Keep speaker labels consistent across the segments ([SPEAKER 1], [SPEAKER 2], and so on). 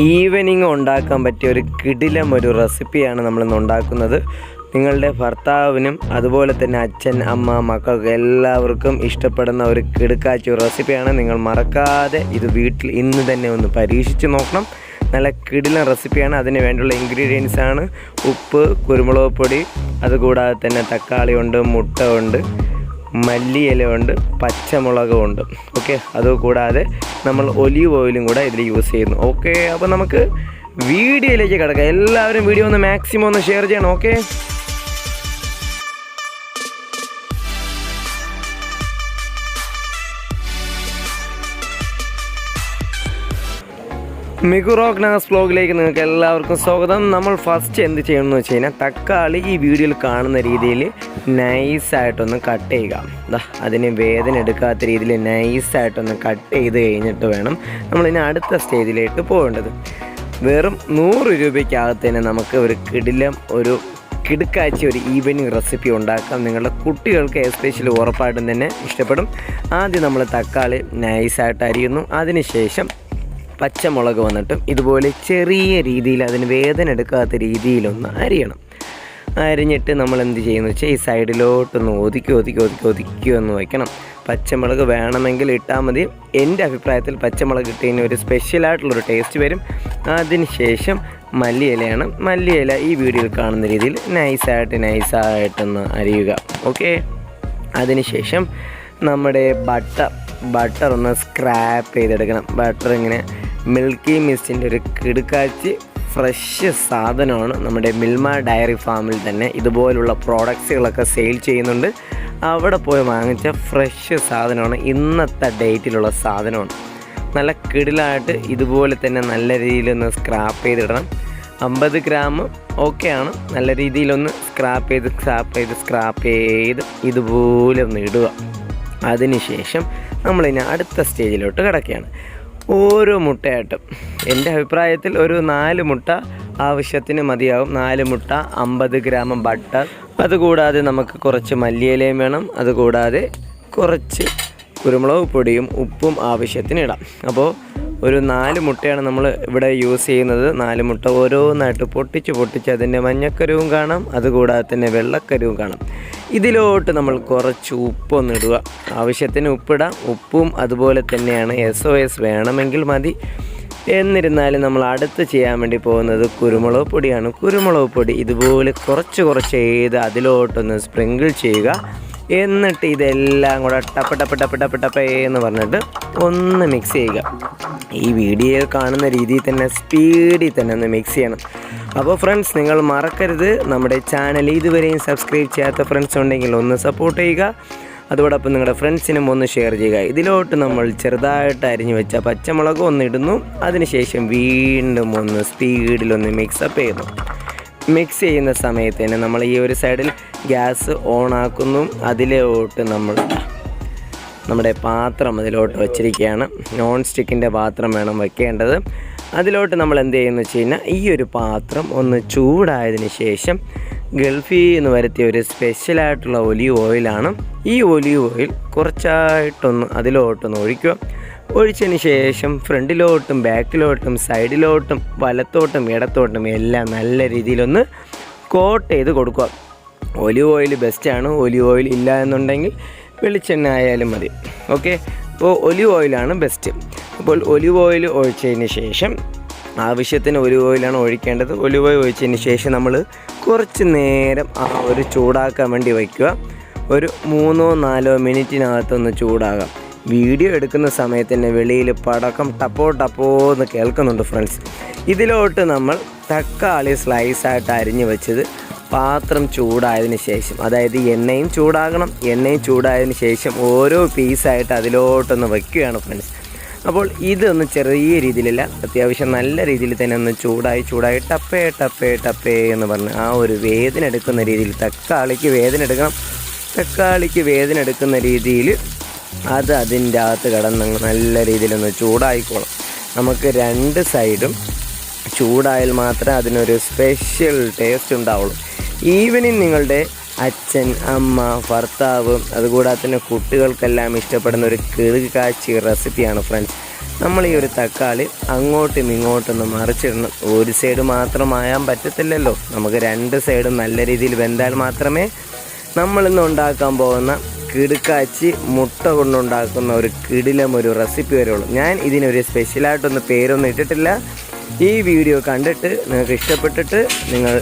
[SPEAKER 1] Evening ഉണ്ടാക്കാൻ പറ്റിയ ഒരു കിടിലം ഒരു റെസിപ്പിയാണ് നമ്മളിന്ന് ഉണ്ടാക്കുന്നത്. നിങ്ങളുടെ ഭർത്താവിനും അതുപോലെ തന്നെ അച്ഛൻ, അമ്മ, മക്കൾക്ക് എല്ലാവർക്കും ഇഷ്ടപ്പെടുന്ന ഒരു കിടുക്കാച്ച റെസിപ്പിയാണ്. നിങ്ങൾ മറക്കാതെ ഇത് വീട്ടിൽ ഇന്ന് തന്നെ ഒന്ന് പരീക്ഷിച്ച് നോക്കണം. നല്ല കിടിലൻ റെസിപ്പിയാണ്. അതിന് വേണ്ടിയുള്ള ഇൻഗ്രീഡിയൻസ് ആണ് ഉപ്പ്, കുരുമുളക് പൊടി, അതുകൂടാതെ തന്നെ തക്കാളി ഉണ്ട്, മുട്ട ഉണ്ട്, മല്ലിയില ഉണ്ട്, പച്ചമുളകും ഉണ്ട്. ഓക്കെ, അതുകൂടാതെ നമ്മൾ ഒലീവ് ഓയിലും കൂടെ ഇതിൽ യൂസ് ചെയ്യുന്നു. ഓക്കെ, അപ്പോൾ നമുക്ക് വീഡിയോയിലേക്ക് കിടക്കാം. എല്ലാവരും വീഡിയോ ഒന്ന് മാക്സിമം ഒന്ന് ഷെയർ ചെയ്യണം. ഓക്കെ, മികുറോക്ക് നാസ് വ്ലോഗിലേക്ക് നിങ്ങൾക്ക് എല്ലാവർക്കും സ്വാഗതം. നമ്മൾ ഫസ്റ്റ് എന്ത് ചെയ്യണമെന്ന് വെച്ച് കഴിഞ്ഞാൽ തക്കാളി ഈ വീഡിയോയിൽ കാണുന്ന രീതിയിൽ നൈസായിട്ടൊന്ന് കട്ട് ചെയ്യുക. അതിന് വേദന എടുക്കാത്ത രീതിയിൽ നൈസായിട്ടൊന്ന് കട്ട് ചെയ്ത് കഴിഞ്ഞിട്ട് വേണം നമ്മളിനി അടുത്ത സ്റ്റേജിലേക്ക് പോകേണ്ടത്. വെറും 100 രൂപയ്ക്കകത്ത് തന്നെ നമുക്ക് ഒരു കിടുക്കാഴ്ച ഒരു ഈവനിങ് റെസിപ്പി ഉണ്ടാക്കാം. നിങ്ങളുടെ കുട്ടികൾക്ക് എസ്പെഷ്യലി ഉറപ്പായിട്ടും തന്നെ ഇഷ്ടപ്പെടും. ആദ്യം നമ്മൾ തക്കാളി നൈസായിട്ട് അരിയുന്നു. അതിനുശേഷം പച്ചമുളക് വന്നിട്ടും ഇതുപോലെ ചെറിയ രീതിയിൽ അതിന് വേദന എടുക്കാത്ത രീതിയിലൊന്ന് അരിയണം. അരിഞ്ഞിട്ട് നമ്മൾ എന്ത് ചെയ്യുന്നു വെച്ചാൽ ഈ സൈഡിലോട്ടൊന്ന് ഒതുക്കി ഒന്ന് വയ്ക്കണം. പച്ചമുളക് വേണമെങ്കിൽ ഇട്ടാൽ മതി. എൻ്റെ അഭിപ്രായത്തിൽ പച്ചമുളക് ഇട്ടതിന് ഒരു സ്പെഷ്യലായിട്ടുള്ളൊരു ടേസ്റ്റ് വരും. അതിനുശേഷം മല്ലിയിലയാണ്. മല്ലിയില ഈ വീഡിയോയിൽ കാണുന്ന രീതിയിൽ നൈസായിട്ടൊന്ന് അരിയുക. ഓക്കെ, അതിനുശേഷം നമ്മുടെ ബട്ടർ ഒന്ന് സ്ക്രാപ്പ് ചെയ്തെടുക്കണം. ബട്ടർ ഇങ്ങനെ മിൽക്കി മിസ്റ്റിൻ്റെ ഒരു കിടുക്കാച്ചി ഫ്രഷ് സാധനമാണ്. നമ്മുടെ മിൽമ ഡയറി ഫാമിൽ തന്നെ ഇതുപോലുള്ള പ്രോഡക്ട്സുകളൊക്കെ സെയിൽ ചെയ്യുന്നുണ്ട്. അവിടെ പോയി വാങ്ങിച്ച ഫ്രഷ് സാധനമാണ്, ഇന്നത്തെ ഡേറ്റിലുള്ള സാധനമാണ്. നല്ല കിടിലായിട്ട് ഇതുപോലെ തന്നെ നല്ല രീതിയിലൊന്ന് സ്ക്രാപ്പ് ചെയ്തിടണം. 50 ഗ്രാം ഓക്കെയാണ്. നല്ല രീതിയിലൊന്ന് സ്ക്രാപ്പ് ചെയ്ത് ഇതുപോലെ ഒന്ന് ഇടുക. അതിനുശേഷം നമ്മളിനി അടുത്ത സ്റ്റേജിലോട്ട് കിടക്കുകയാണ്. ഓരോ മുട്ടയായിട്ടും എൻ്റെ അഭിപ്രായത്തിൽ ഒരു 4 മുട്ട ആവശ്യത്തിന് മതിയാവും. 4 മുട്ട, 50 ഗ്രാം ബട്ടർ, അതുകൂടാതെ നമുക്ക് കുറച്ച് മല്ലിയിലയും വേണം. അതുകൂടാതെ കുറച്ച് കുരുമുളക് പൊടിയും ഉപ്പും ആവശ്യത്തിന് ഇടാം. അപ്പോൾ ഒരു 4 മുട്ടയാണ് നമ്മൾ ഇവിടെ യൂസ് ചെയ്യുന്നത്. 4 മുട്ട ഓരോന്നായിട്ട് പൊട്ടിച്ച് അതിൻ്റെ മഞ്ഞക്കരുവും കാണാം, അതുകൂടാതെ തന്നെ വെള്ളക്കരുവും കാണാം. ഇതിലോട്ട് നമ്മൾ കുറച്ച് ഉപ്പൊന്ന് ഇടുക. ആവശ്യത്തിന് ഉപ്പിടാം. ഉപ്പും അതുപോലെ തന്നെയാണ് SOS വേണമെങ്കിൽ മതി. എന്നിരുന്നാലും നമ്മൾ അടുത്ത് ചെയ്യാൻ വേണ്ടി പോകുന്നത് കുരുമുളക് പൊടിയാണ്. കുരുമുളക് പൊടി ഇതുപോലെ കുറച്ച് ചെയ്ത് അതിലോട്ടൊന്ന് സ്പ്രിങ്കിൾ ചെയ്യുക. എന്നിട്ട് ഇതെല്ലാം കൂടെ ടപ്പ് എന്ന് പറഞ്ഞിട്ട് ഒന്ന് മിക്സ് ചെയ്യുക. ഈ വീഡിയോയിൽ കാണുന്ന രീതിയിൽ തന്നെ സ്പീഡിൽ തന്നെ ഒന്ന് മിക്സ് ചെയ്യണം. അപ്പോൾ ഫ്രണ്ട്സ്, നിങ്ങൾ മറക്കരുത്, നമ്മുടെ ചാനൽ ഇതുവരെയും സബ്സ്ക്രൈബ് ചെയ്യാത്ത ഫ്രണ്ട്സ് ഉണ്ടെങ്കിൽ ഒന്ന് സപ്പോർട്ട് ചെയ്യുക. അതോടൊപ്പം നിങ്ങളുടെ ഫ്രണ്ട്സിനും ഒന്ന് ഷെയർ ചെയ്യുക. ഇതിലോട്ട് നമ്മൾ ചെറുതായിട്ട് അരിഞ്ഞു വെച്ച പച്ചമുളക് ഒന്ന് ഇടുന്നു. അതിനുശേഷം വീണ്ടും ഒന്ന് സ്പീഡിലൊന്ന് മിക്സപ്പ് ചെയ്യുന്നു. മിക്സ് ചെയ്യുന്ന സമയത്ത് തന്നെ നമ്മൾ ഈ ഒരു സൈഡിൽ ഗ്യാസ് ഓൺ ആക്കുന്നു. അതിലോട്ട് നമ്മുടെ പാത്രം അതിലോട്ട് വച്ചിരിക്കുകയാണ്. നോൺ സ്റ്റിക്കിൻ്റെ പാത്രം വേണം വയ്ക്കേണ്ടത്. അതിലോട്ട് നമ്മൾ എന്ത് ചെയ്യുന്നു വെച്ച് കഴിഞ്ഞാൽ ഈ ഒരു പാത്രം ഒന്ന് ചൂടായതിന് ശേഷം ഗൾഫിൽ നിന്ന് വരുത്തിയ ഒരു സ്പെഷ്യലായിട്ടുള്ള ഒലീവ് ഓയിലാണ്. ഈ ഒലീവ് ഓയിൽ കുറച്ചായിട്ടൊന്ന് അതിലോട്ടൊന്ന് ഒഴിക്കുക. ഒഴിച്ചതിന് ശേഷം ഫ്രണ്ടിലോട്ടും ബാക്കിലോട്ടും സൈഡിലോട്ടും വലത്തോട്ടും ഇടത്തോട്ടും എല്ലാം നല്ല രീതിയിലൊന്ന് കോട്ട് ചെയ്ത് കൊടുക്കുക. ഒലിവ് ഓയിൽ ബെസ്റ്റാണ്. ഒലിവ് ഓയിൽ ഇല്ല എന്നുണ്ടെങ്കിൽ വെളിച്ചെണ്ണ ആയാലും മതി. ഓക്കെ, അപ്പോൾ ഒലിവ് ഓയിലാണ് ബെസ്റ്റ്. അപ്പോൾ ഒലിവ് ഓയിൽ ഒഴിച്ചതിന് ശേഷം ആവശ്യത്തിന് ഒലിവ് ഓയിലാണ് ഒഴിക്കേണ്ടത്. ഒലിവ് ഓയിൽ ഒഴിച്ചതിന് ശേഷം നമ്മൾ കുറച്ച് നേരം ഒരു ചൂടാക്കാൻ വേണ്ടി വയ്ക്കുക. ഒരു 3-4 മിനിറ്റിനകത്തൊന്ന് ചൂടാകാം. വീഡിയോ എടുക്കുന്ന സമയത്ത് തന്നെ വെളിയിൽ പടക്കം ടപ്പോ എന്ന് കേൾക്കുന്നുണ്ട് ഫ്രണ്ട്സ്. ഇതിലോട്ട് നമ്മൾ തക്കാളി സ്ലൈസായിട്ട് അരിഞ്ഞ് വെച്ചത് പാത്രം ചൂടായതിന് ശേഷം, അതായത് എണ്ണയും ചൂടാകണം. എണ്ണയും ചൂടായതിന് ശേഷം ഓരോ പീസായിട്ട് അതിലോട്ടൊന്ന് വയ്ക്കുകയാണ് ഫ്രണ്ട്സ്. അപ്പോൾ ഇതൊന്ന് ചെറിയ രീതിയിലല്ല, അത്യാവശ്യം നല്ല രീതിയിൽ തന്നെ ഒന്ന് ചൂടായി ടപ്പേ എന്ന് പറഞ്ഞ് ആ ഒരു വേദന എടുക്കുന്ന രീതിയിൽ തക്കാളിക്ക് വേദന എടുക്കുന്ന രീതിയിൽ അത് അതിൻ്റെ അകത്ത് കിടന്ന് നല്ല രീതിയിലൊന്ന് ചൂടായിക്കോളും. നമുക്ക് 2 സൈഡും ചൂടായാൽ മാത്രമേ അതിനൊരു സ്പെഷ്യൽ ടേസ്റ്റ് ഉണ്ടാവുള്ളൂ. ഈവനിങ് നിങ്ങളുടെ അച്ഛൻ, അമ്മ, ഭർത്താവ്, അതുകൂടാതെ തന്നെ കുട്ടികൾക്കെല്ലാം ഇഷ്ടപ്പെടുന്ന ഒരു കിടുക്കാച്ചി റെസിപ്പിയാണ് ഫ്രണ്ട്സ്. നമ്മൾ ഈ ഒരു തക്കാളി അങ്ങോട്ടും ഇങ്ങോട്ടൊന്ന് മറിച്ചിടണം. ഒരു സൈഡ് മാത്രം ആയാൻ പറ്റത്തില്ലല്ലോ, നമുക്ക് 2 സൈഡും നല്ല രീതിയിൽ വെന്താൽ മാത്രമേ നമ്മളിന്ന് ഉണ്ടാക്കാൻ പോകുന്ന കിടുക്കാച്ചി മുട്ട കൊണ്ടുണ്ടാക്കുന്ന ഒരു കിടിലം ഒരു റെസിപ്പി വരുള്ളൂ. ഞാൻ ഇതിനൊരു സ്പെഷ്യലായിട്ടൊന്ന് പേരൊന്നും ഇട്ടിട്ടില്ല. ഈ വീഡിയോ കണ്ടിട്ട് നിങ്ങൾക്ക് ഇഷ്ടപ്പെട്ടിട്ട് നിങ്ങൾ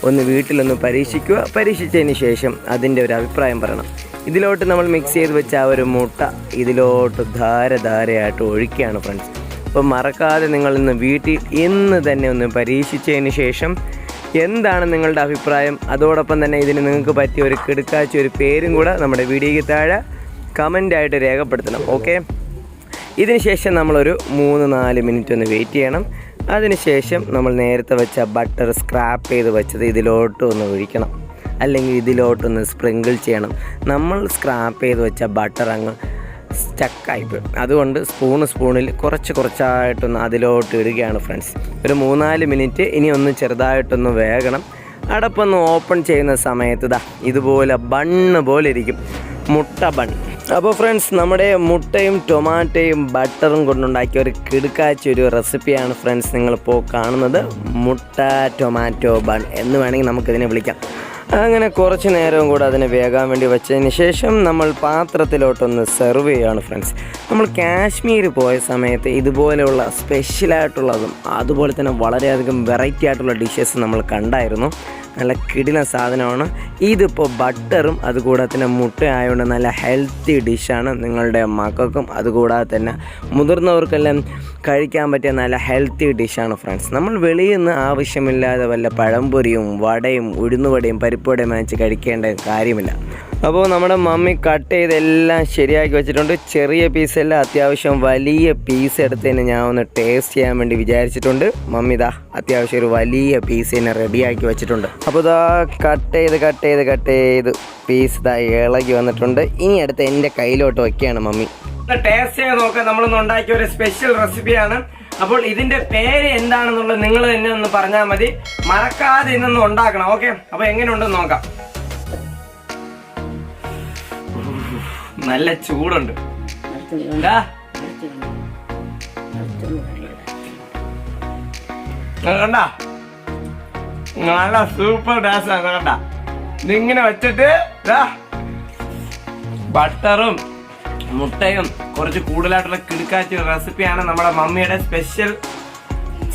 [SPEAKER 1] ഒന്ന് വീട്ടിലൊന്ന് പരീക്ഷിക്കുക. പരീക്ഷിച്ചതിന് ശേഷം അതിൻ്റെ ഒരു അഭിപ്രായം പറയണം. ഇതിലോട്ട് നമ്മൾ മിക്സ് ചെയ്ത് വെച്ച ആ ഒരു മുട്ട ഇതിലോട്ട് ധാരധാരയായിട്ട് ഒഴിക്കുകയാണ് ഫ്രണ്ട്സ്. അപ്പോൾ മറക്കാതെ നിങ്ങൾ ഇന്ന് വീട്ടിൽ ഇന്ന് തന്നെ ഒന്ന് പരീക്ഷിച്ചതിന് ശേഷം എന്താണ് നിങ്ങളുടെ അഭിപ്രായം, അതോടൊപ്പം തന്നെ ഇതിന് നിങ്ങൾക്ക് പറ്റിയ ഒരു കിടുക്കാച്ചി ഒരു പേരും കൂടെ നമ്മുടെ വീഡിയോയ്ക്ക് താഴെ കമൻ്റായിട്ട് രേഖപ്പെടുത്തണം. ഓക്കെ, ഇതിന് ശേഷം നമ്മളൊരു 3-4 മിനിറ്റ് ഒന്ന് വെയിറ്റ് ചെയ്യണം. അതിനുശേഷം നമ്മൾ നേരത്തെ വെച്ച ബട്ടർ സ്ക്രാപ്പ് ചെയ്ത് വെച്ചത് ഇതിലോട്ട് ഒന്ന് ഒഴിക്കണം, അല്ലെങ്കിൽ ഇതിലോട്ടൊന്ന് സ്പ്രിങ്കിൾ ചെയ്യണം. നമ്മൾ സ്ക്രാപ്പ് ചെയ്ത് വെച്ച ബട്ടർ അങ്ങ് സ്റ്റക്കായിപ്പോയി, അതുകൊണ്ട് സ്പൂണിൽ കുറച്ചായിട്ടൊന്ന് അതിലോട്ട് ഇടുകയാണ് ഫ്രണ്ട്സ്. ഒരു 3-4 മിനിറ്റ് ഇനി ഒന്ന് ചെറുതായിട്ടൊന്ന് വേകണം. അടപ്പൊന്ന് ഓപ്പൺ ചെയ്യുന്ന സമയത്ത് ഇതുപോലെ ബണ്ണ് പോലെ ഇരിക്കും, മുട്ട ബൺ. അപ്പോൾ ഫ്രണ്ട്സ്, നമ്മുടെ മുട്ടയും ടൊമാറ്റോയും ബട്ടറും കൊണ്ടുണ്ടാക്കിയ ഒരു കിടുക്കാച്ച ഒരു റെസിപ്പിയാണ് ഫ്രണ്ട്സ് നിങ്ങളിപ്പോൾ കാണുന്നത്. മുട്ട ടൊമാറ്റോ ബൺ എന്ന് വേണമെങ്കിൽ നമുക്കിതിനെ വിളിക്കാം. അങ്ങനെ കുറച്ച് നേരവും കൂടെ അതിനെ വേകാൻ വേണ്ടി വെച്ചതിന് ശേഷം നമ്മൾ പാത്രത്തിലോട്ടൊന്ന് സെർവ് ചെയ്യുകയാണ് ഫ്രണ്ട്സ്. നമ്മൾ കാശ്മീർ പോയ സമയത്ത് ഇതുപോലെയുള്ള സ്പെഷ്യലായിട്ടുള്ളതും അതുപോലെ തന്നെ വളരെയധികം വെറൈറ്റി ആയിട്ടുള്ള ഡിഷസ് നമ്മൾ കണ്ടായിരുന്നു. നല്ല കിടിലൻ സാധനമാണ്. ഇതിപ്പോൾ ബട്ടറും അതുകൂടാതെ തന്നെ മുട്ട ആയതുകൊണ്ട് നല്ല ഹെൽത്തി ഡിഷാണ്. നിങ്ങളുടെ മക്കൾക്കും അതുകൂടാതെ തന്നെ മുതിർന്നവർക്കെല്ലാം കഴിക്കാൻ പറ്റിയ നല്ല ഹെൽത്തി ഡിഷാണ് ഫ്രണ്ട്സ്. നമ്മൾ വെളിയിൽ നിന്ന് ആവശ്യമില്ലാതെ വല്ല പഴംപൊരിയും വടയും ഉഴുന്നുവടയും പരിപ്പുവടയും വാങ്ങിച്ച് കഴിക്കേണ്ട കാര്യമില്ല. അപ്പോൾ നമ്മുടെ മമ്മി കട്ട് ചെയ്തെല്ലാം ശരിയാക്കി വെച്ചിട്ടുണ്ട്. ചെറിയ പീസല്ല, അത്യാവശ്യം വലിയ പീസ് എടുത്തതിന് ഞാൻ ഒന്ന് ടേസ്റ്റ് ചെയ്യാൻ വേണ്ടി വിചാരിച്ചിട്ടുണ്ട്. മമ്മി അത്യാവശ്യം ഒരു വലിയ പീസ് തന്നെ റെഡിയാക്കി വെച്ചിട്ടുണ്ട്. അപ്പോൾ കട്ട് ചെയ്ത് പീസ് ഇളകി വന്നിട്ടുണ്ട്. ഇനി അടുത്ത് എൻ്റെ കയ്യിലോട്ട് വയ്ക്കുകയാണ് മമ്മി. ടേസ്റ്റ് ചെയ്ത് നോക്കാം. നമ്മളൊന്ന് ഉണ്ടാക്കിയ ഒരു സ്പെഷ്യൽ റെസിപ്പിയാണ്. അപ്പോൾ ഇതിന്റെ പേര് എന്താണെന്നുള്ളത് നിങ്ങൾ തന്നെ ഒന്ന് പറഞ്ഞാൽ മതി. മറക്കാതെ ഇന്നൊന്ന് ഉണ്ടാക്കണം. ഓക്കെ, അപ്പോൾ എങ്ങനെയുണ്ടെന്ന് നോക്കാം. നല്ല ചൂടുണ്ട്. കണ്ട, നല്ല സൂപ്പർ ഡാൻസ് ആണ്. കണ്ട, ഇതിങ്ങനെ വെച്ചിട്ട് ബട്ടറും മുട്ടയും കുറച്ച് കൂടുതലായിട്ടുള്ള കിടുക്കാച്ച റെസിപ്പിയാണ്. നമ്മുടെ മമ്മിയുടെ സ്പെഷ്യൽ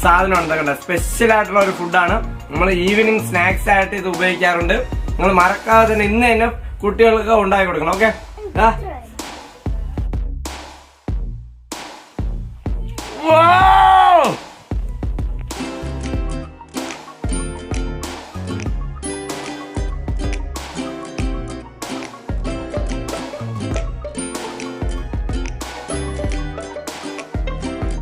[SPEAKER 1] സാധനം ഉണ്ട്. കണ്ട, സ്പെഷ്യൽ ആയിട്ടുള്ള ഒരു ഫുഡാണ്. നമ്മൾ ഈവനിങ് സ്നാക്സ് ആയിട്ട് ഇത് ഉപയോഗിക്കാറുണ്ട്. നിങ്ങൾ മറക്കാതെ തന്നെ ഇന്ന് തന്നെ കുട്ടികൾക്ക് ഉണ്ടാക്കി കൊടുക്കണം. ഓക്കെ, വാ